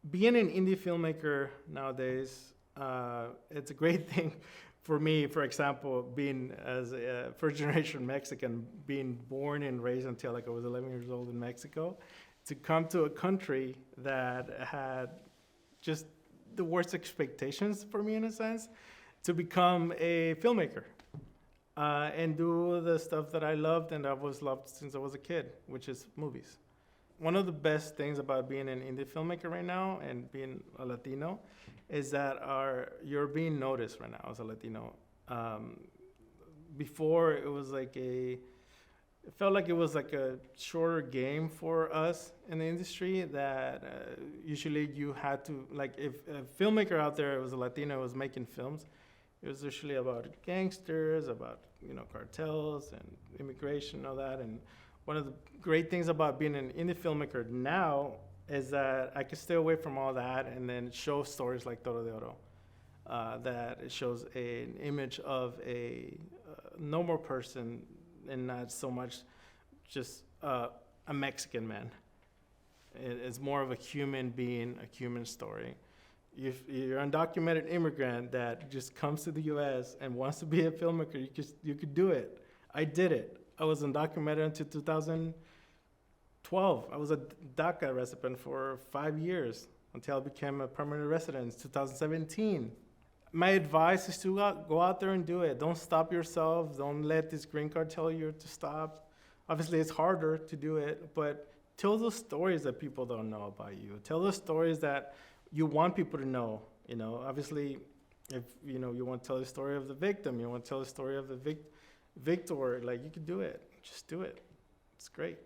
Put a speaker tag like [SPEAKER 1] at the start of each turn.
[SPEAKER 1] Being an indie filmmaker nowadays, it's a great thing for me. For example, being as a first generation Mexican, being born and raised until like I was 11 years old in Mexico, to come to a country that had just the worst expectations for me in a sense, to become a filmmaker and do the stuff that I loved and I've always loved since I was a kid, which is movies. One of the best things about being an indie filmmaker right now and being a Latino is that you're being noticed right now as a Latino. Before it was like it felt like it was like a shorter game for us in the industry that usually you had to, like if a filmmaker out there was a Latino was making films, it was usually about gangsters, about, cartels and immigration and all that. And one of the great things about being an indie filmmaker now is that I can stay away from all that and then show stories like Toro De Oro. That it shows an image of a normal person and not so much just a Mexican man. It's more of a human being, a human story. If you're an undocumented immigrant that just comes to the U.S. and wants to be a filmmaker, you could do it. I did it. I was undocumented until 2012. I was a DACA resident for 5 years until I became a permanent resident in 2017. My advice is to go out there and do it. Don't stop yourself. Don't let this green card tell you to stop. Obviously, it's harder to do it, but tell those stories that people don't know about you. Tell those stories that you want people to know. Obviously, if you want to tell the story of the victim, you want to tell the story of the victor, like you could do it. Just do it. It's great.